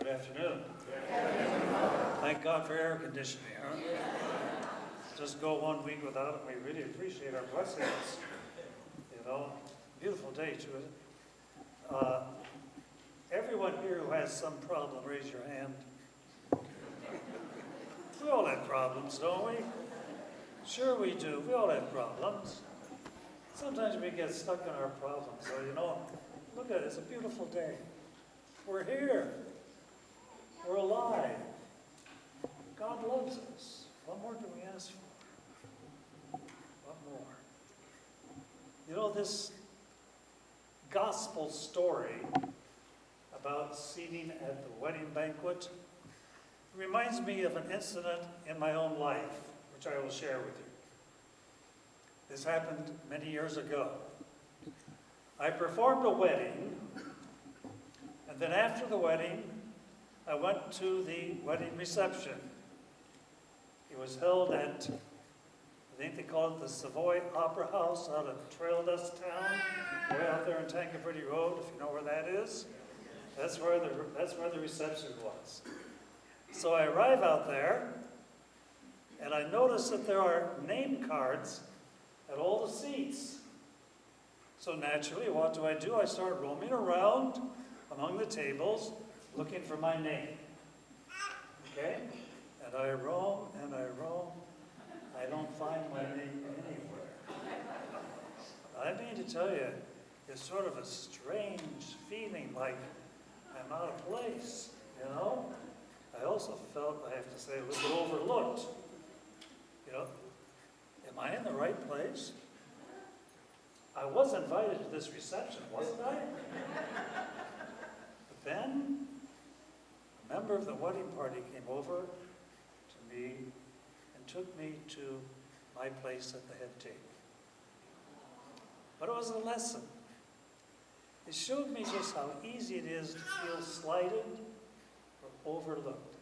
Good afternoon. Thank God for air conditioning, huh? Just go 1 week without it, we really appreciate our blessings. You know, beautiful day too, isn't it? Everyone here who has some problem, raise your hand. We all have problems, don't we? Sure we do. We all have problems. Sometimes we get stuck in our problems. So, you know, look at it. It's a beautiful day. We're here. We're alive. God loves us. What more do we ask for? What more? You know, this gospel story about seating at the wedding banquet reminds me of an incident in my own life, which I will share with you. This happened many years ago. I performed a wedding, and then after the wedding, I went to the wedding reception. It was held at, I think they call it the Savoy Opera House out of Trail Dust Town, way out there on Tankerville Road, if you know where that is. That's where the reception was. So I arrive out there, and I notice that there are name cards at all the seats. So naturally, what do? I start roaming around among the tables, looking for my name. Okay? And I roam, and I roam. I don't find my name anywhere. I mean to tell you, it's sort of a strange feeling like I'm out of place, you know? I also felt, I have to say, a little bit overlooked. You know, am I in the right place? I was invited to this reception, wasn't I? But then, a member of the wedding party came over to me and took me to my place at the head table. But it was a lesson. It showed me just how easy it is to feel slighted or overlooked.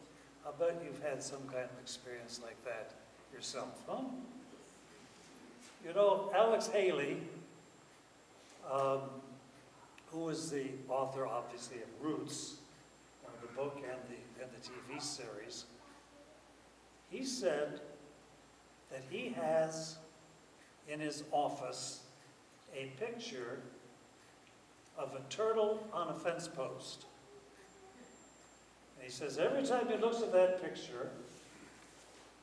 I bet you've had some kind of experience like that yourself, huh? You know, Alex Haley, who is the author, obviously, of Roots, the book and the TV series, he said that he has in his office a picture of a turtle on a fence post. And he says every time he looks at that picture,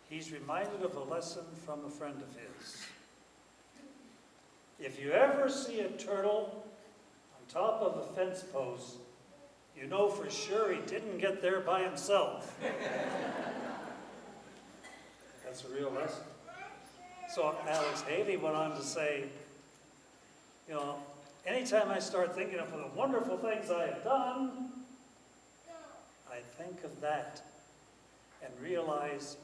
he's reminded of a lesson from a friend of his. If you ever see a turtle on top of a fence post, you know for sure he didn't get there by himself. That's a real lesson. So Alex Haley went on to say, you know, anytime I start thinking of the wonderful things I have done, I think of that and realize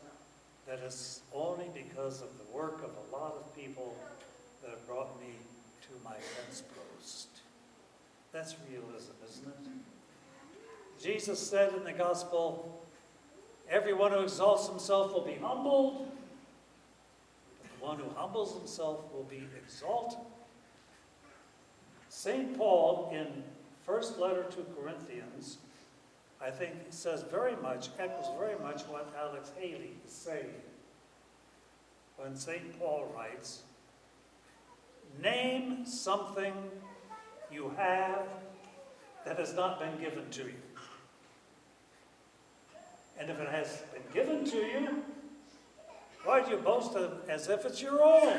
that it's only because of the work of a lot of people that have brought me to my fence post. That's realism, isn't it? Jesus said in the gospel, everyone who exalts himself will be humbled, but the one who humbles himself will be exalted. St. Paul, in first letter to Corinthians, I think says echoes very much what Alex Haley is saying. When St. Paul writes, name something you have that has not been given to you. And if it has been given to you, why do you boast as if it's your own?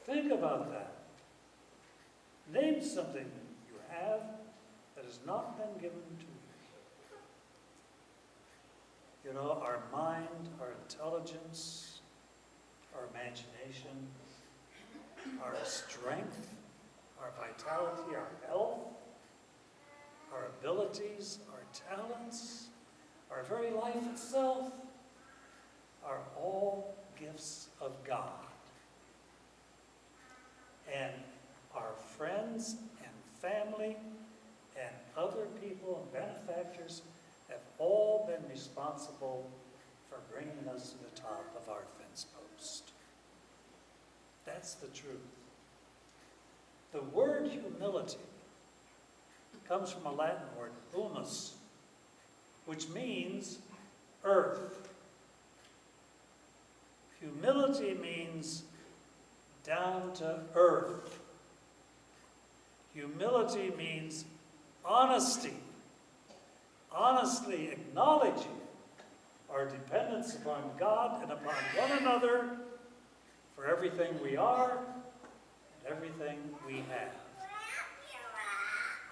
Think about that. Name something you have that has not been given to you. You know, our mind, our intelligence, our imagination, our strength, our vitality, our health, our abilities, our talents, our very life itself are all gifts of God. And our friends and family and other people and benefactors have all been responsible for bringing us to the top of our fence post. That's the truth. The word humility comes from a Latin word, humus, which means earth. Humility means down to earth. Humility means honesty. Honestly acknowledging our dependence upon God and upon one another for everything we are and everything we have.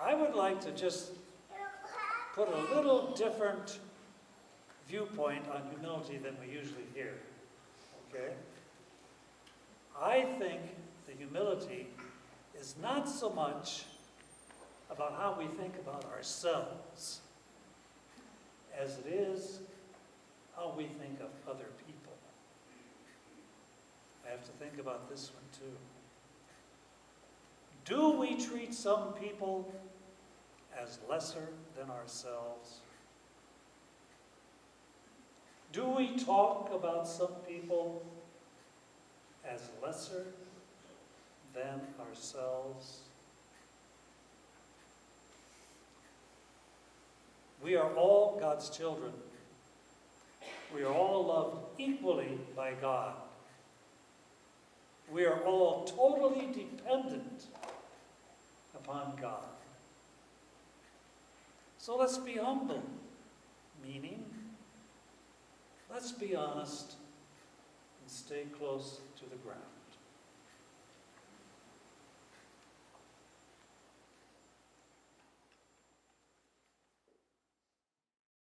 I would like to just put a little different viewpoint on humility than we usually hear. Okay? I think the humility is not so much about how we think about ourselves as it is how we think of other people. I have to think about this one too. Do we treat some people as lesser than ourselves? Do we talk about some people as lesser than ourselves? We are all God's children. We are all loved equally by God. We are all totally dependent upon God. So let's be humble, meaning let's be honest and stay close to the ground.